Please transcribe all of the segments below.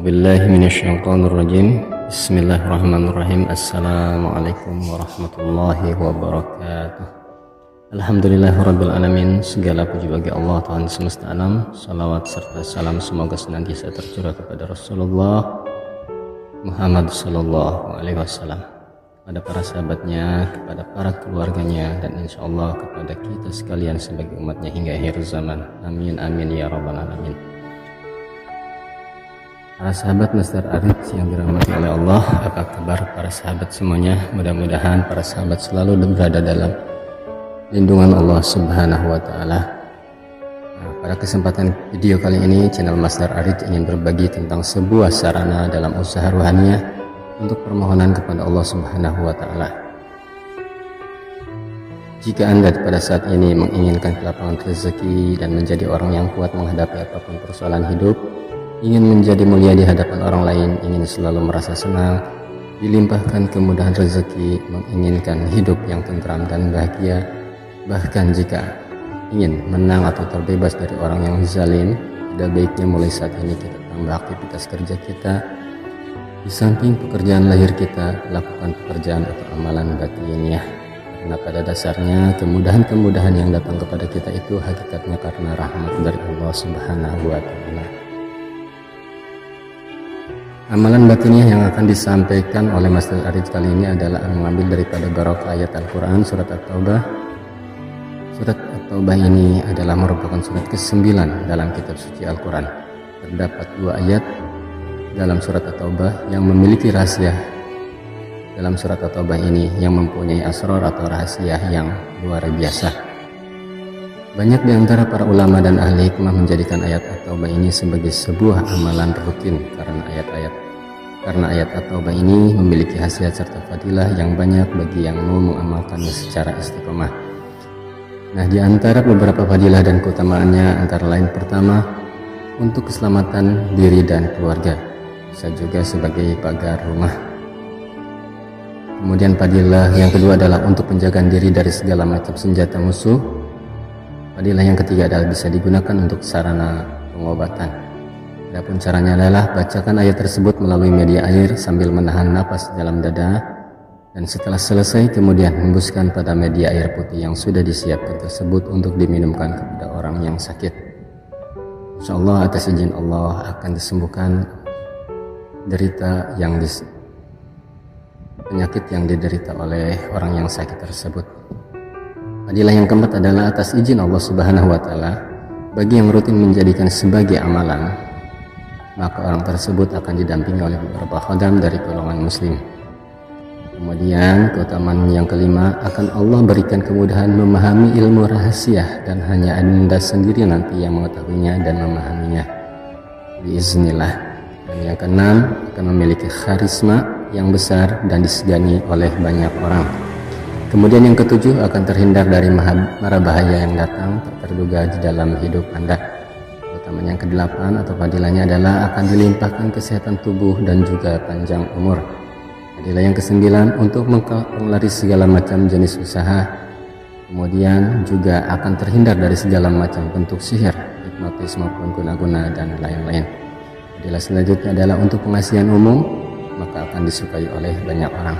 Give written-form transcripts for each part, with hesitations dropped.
A'udzubillahi minasyaitonirrajim. Bismillahirrahmanirrahim. Assalamualaikum warahmatullahi wabarakatuh. Alhamdulillahirabbil alamin. Segala puji bagi Allah Tuhan semesta alam. Salawat serta salam semoga senantiasa tercurah kepada Rasulullah Muhammad sallallahu alaihi wasallam, kepada para sahabatnya, kepada para keluarganya, dan insyaallah kepada kita sekalian sebagai umatnya hingga akhir zaman. Amin amin ya rabbal alamin. Para sahabat Master Arif yang dirahmati oleh Allah, apa kabar para sahabat semuanya? Mudah-mudahan para sahabat selalu berada dalam lindungan Allah Subhanahu wa Ta'ala. Pada kesempatan video kali ini, channel Master Arif ingin berbagi tentang sebuah sarana dalam usaha ruhaniyah untuk permohonan kepada Allah Subhanahu wa Ta'ala. Jika Anda pada saat ini menginginkan kelapangan rezeki dan menjadi orang yang kuat menghadapi apapun persoalan hidup, ingin menjadi mulia di hadapan orang lain, ingin selalu merasa senang, dilimpahkan kemudahan rezeki, menginginkan hidup yang tentram dan bahagia, bahkan jika ingin menang atau terbebas dari orang yang zalim, ada baiknya mulai saat ini kita tambah aktivitas kerja kita. Di samping pekerjaan lahir kita, lakukan pekerjaan atau amalan batiniah. Karena pada dasarnya kemudahan-kemudahan yang datang kepada kita itu hakikatnya karena rahmat dari Allah Subhanahu wa Ta'ala. Amalan batiniah yang akan disampaikan oleh Master Arif kali ini adalah mengambil daripada barokah ayat Al-Quran surat At-Taubah. Surat At-Taubah ini adalah merupakan surat ke-9 dalam kitab suci Al-Quran. Terdapat 2 ayat dalam surat At-Taubah yang memiliki rahasia. Dalam surat At-Taubah ini yang mempunyai asrar atau rahasia yang luar biasa. Banyak di antara para ulama dan ahli hikmah menjadikan ayat At-Taubah ini sebagai sebuah amalan rutin karena ayat At-Taubah ini memiliki khasiat serta fadilah yang banyak bagi yang mau mengamalkannya secara istiqomah. Nah, di antara beberapa fadilah dan keutamaannya antara lain pertama, untuk keselamatan diri dan keluarga, bisa juga sebagai pagar rumah. Kemudian fadilah yang kedua adalah untuk penjagaan diri dari segala macam senjata musuh. Fadilah yang ketiga adalah bisa digunakan untuk sarana pengobatan. Adapun caranya adalah bacakan ayat tersebut melalui media air sambil menahan napas dalam dada, dan setelah selesai kemudian hembuskan pada media air putih yang sudah disiapkan tersebut untuk diminumkan kepada orang yang sakit. Insyaallah atas izin Allah akan disembuhkan penyakit yang diderita oleh orang yang sakit tersebut. Fadilah yang keempat adalah atas izin Allah Subhanahu wa Ta'ala, bagi yang rutin menjadikan sebagai amalan, maka orang tersebut akan didampingi oleh beberapa khodam dari golongan muslim. Kemudian keutamaan yang kelima, akan Allah berikan kemudahan memahami ilmu rahasia dan hanya Anda sendiri nanti yang mengetahuinya dan memahaminya biiznillah. Dan yang keenam, akan memiliki karisma yang besar dan disegani oleh banyak orang. Kemudian yang ketujuh, akan terhindar dari mara bahaya yang datang tak terduga di dalam hidup Anda. Keutamaan yang kedelapan atau fadilahnya adalah akan dilimpahkan kesehatan tubuh dan juga panjang umur. Fadilah yang kesembilan, untuk menglaris segala macam jenis usaha. Kemudian juga akan terhindar dari segala macam bentuk sihir, hipnotis maupun guna-guna dan lain-lain. Fadilah selanjutnya adalah untuk pengasihan umum, maka akan disukai oleh banyak orang.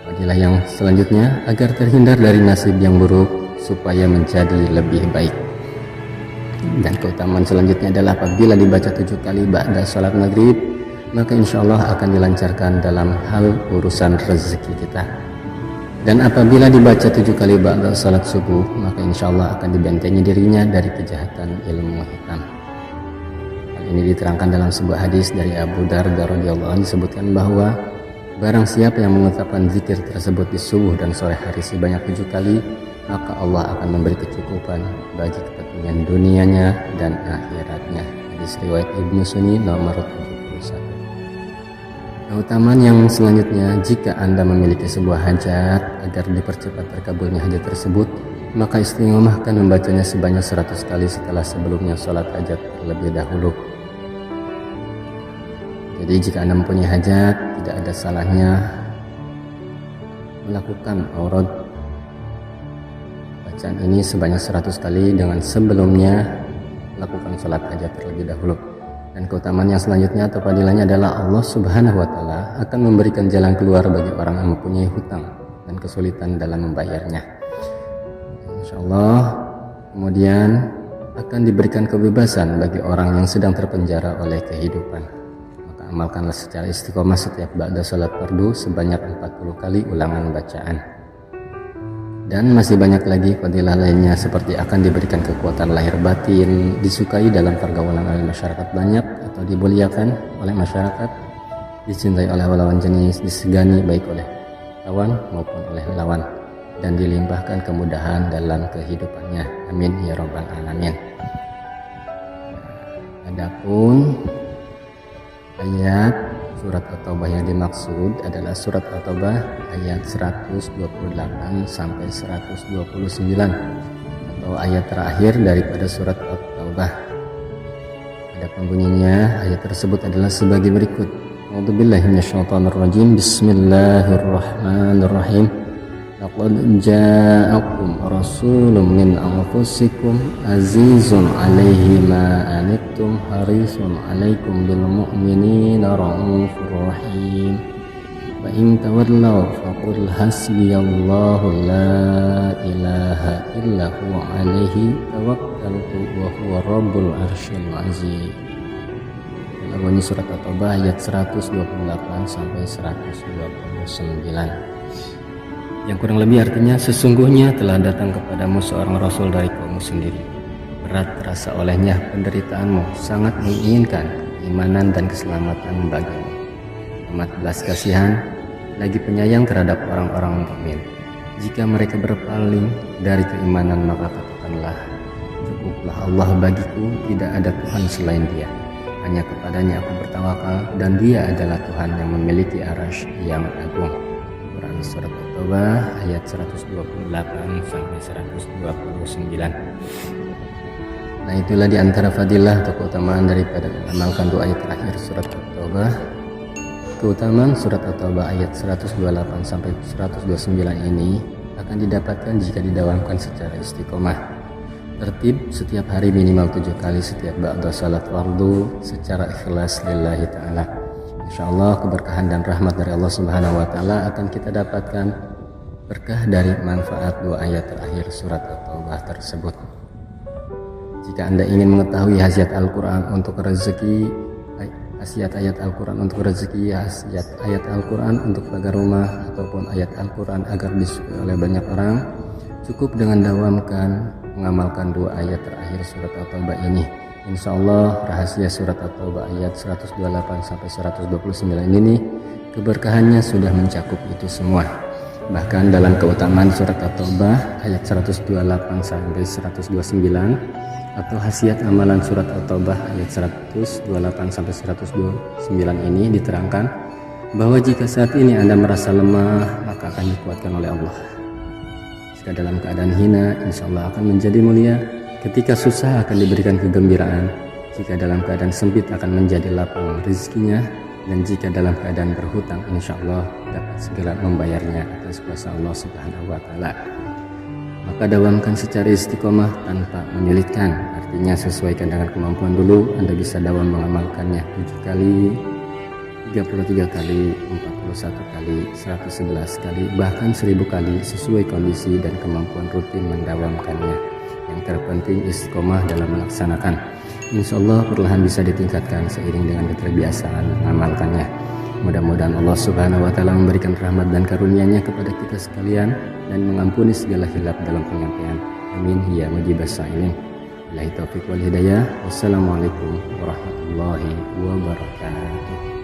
Fadilah yang selanjutnya, agar terhindar dari nasib yang buruk supaya menjadi lebih baik. Dan keutamaan selanjutnya adalah apabila dibaca 7 kali ba'da salat maghrib, maka insyaallah akan dilancarkan dalam hal urusan rezeki kita. Dan apabila dibaca 7 kali ba'da salat subuh, maka insyaallah akan dibentengi dirinya dari kejahatan ilmu hitam. Hal ini diterangkan dalam sebuah hadis dari Abu Darda radhiyallahu anhu, disebutkan bahwa barang siapa yang mengucapkan zikir tersebut di subuh dan sore hari sebanyak 7 kali, maka Allah akan memberi kecukupan bagi kepentingan dunianya dan akhiratnya. Hadis riwayat Ibnu Sunni nomor 71. Keutamaan yang selanjutnya, jika Anda memiliki sebuah hajat, agar dipercepat terkabulnya hajat tersebut, maka istiqomahkan membacanya sebanyak 100 kali setelah sebelumnya sholat hajat terlebih dahulu. Jadi jika Anda mempunyai hajat, tidak ada salahnya melakukan aurad bacaan ini sebanyak 100 kali dengan sebelumnya lakukan sholat hajat terlebih dahulu. Dan keutamaan yang selanjutnya atau fadilahnya adalah Allah Subhanahu wa Ta'ala akan memberikan jalan keluar bagi orang yang mempunyai hutang dan kesulitan dalam membayarnya. Insyaallah. Kemudian akan diberikan kebebasan bagi orang yang sedang terpenjara oleh kehidupan. Maka amalkanlah secara istiqomah setiap ba'da salat fardu sebanyak 40 kali ulangan bacaan. Dan masih banyak lagi fadilah lainnya seperti akan diberikan kekuatan lahir batin, disukai dalam pergaulan oleh masyarakat banyak atau dimuliakan oleh masyarakat, dicintai oleh lawan jenis, disegani baik oleh lawan maupun oleh lawan, dan dilimpahkan kemudahan dalam kehidupannya. Amin ya rabbal alamin. Adapun ayat surat At-Taubah yang dimaksud adalah surat At-Taubah ayat 128 sampai 129 atau ayat terakhir daripada surat At-Taubah. Ada bunyinya, ayat tersebut adalah sebagai berikut. A'udzubillahi minasyaitonirrajim. Bismillahirrahmanirrahim. Laqad ja'akum rasulun min anfusikum azizun 'alaihi ma anittum harisun 'alaikum bil mu'minina raufur rahim. Wa in tawallaw faqul hasbiyallahu la ilaha illa huwa 'alaihi tawakkaltu wa huwa rabbul arsyil azim. Bunyi surat At-Taubah ayat 128 sampai 129. Yang kurang lebih artinya, sesungguhnya telah datang kepadamu seorang rasul dari kaummu sendiri. Berat terasa olehnya penderitaanmu, sangat menginginkan keimanan dan keselamatan bagimu. Amat belas kasihan, lagi penyayang terhadap orang-orang mukmin. Jika mereka berpaling dari keimanan, maka katakanlah, cukuplah Allah bagiku, tidak ada Tuhan selain Dia. Hanya kepadanya aku bertawakal, dan Dia adalah Tuhan yang memiliki arasy yang agung. Quran Surat At-Taubah ayat 128 sampai 129. Nah, itulah di antara fadilah atau keutamaan daripada mengamalkan doa ayat terakhir surat At-Taubah. Keutamaan surat At-Taubah ayat 128 sampai 129 ini akan didapatkan jika didawamkan secara istiqomah. Tertib setiap hari minimal 7 kali setiap ba'da salat fardu secara ikhlas lillahi ta'ala. Insyaallah keberkahan dan rahmat dari Allah Subhanahu wa Ta'ala akan kita dapatkan berkah dari manfaat dua ayat terakhir surat At-Taubah tersebut. Jika Anda ingin mengetahui khasiat Al-Quran untuk rezeki, khasiat ayat Al-Quran untuk rezeki, khasiat ayat Al-Quran untuk pagar rumah, ataupun ayat Al-Quran agar disukai oleh banyak orang, cukup dengan dawamkan mengamalkan dua ayat terakhir surat At-Taubah ini. Insyaallah rahasia surat At-Taubah ayat 128 sampai 129 ini keberkahannya sudah mencakup itu semua. Bahkan dalam keutamaan surat At-Taubah ayat 128 sampai 129 atau khasiat amalan surat At-Taubah ayat 128 sampai 129 ini diterangkan bahwa jika saat ini Anda merasa lemah, maka akan dikuatkan oleh Allah. Jika dalam keadaan hina, insyaallah akan menjadi mulia. Ketika susah akan diberikan kegembiraan, jika dalam keadaan sempit akan menjadi lapang rezekinya, dan jika dalam keadaan berhutang, insyaallah dapat segera membayarnya atas kuasa Allah Subhanahu wa Ta'ala. Maka dawamkan secara istiqomah tanpa menyulitkan, artinya sesuaikan dengan kemampuan dulu. Anda bisa dawam mengamalkannya 7 kali, 33 kali, 41 kali, 111 kali, bahkan 1000 kali sesuai kondisi dan kemampuan rutin mendawamkannya. Yang terpenting istiqomah dalam melaksanakan. Insyaallah perlahan bisa ditingkatkan seiring dengan keterbiasaan mengamalkannya. Mudah-mudahan Allah Subhanahu wa Ta'ala memberikan rahmat dan karunia-Nya kepada kita sekalian dan mengampuni segala hilaf dalam penyampaian. Amin ya mujibas sa'ilin. Billahi taufiq wal hidayah. Wassalamualaikum warahmatullahi wabarakatuh.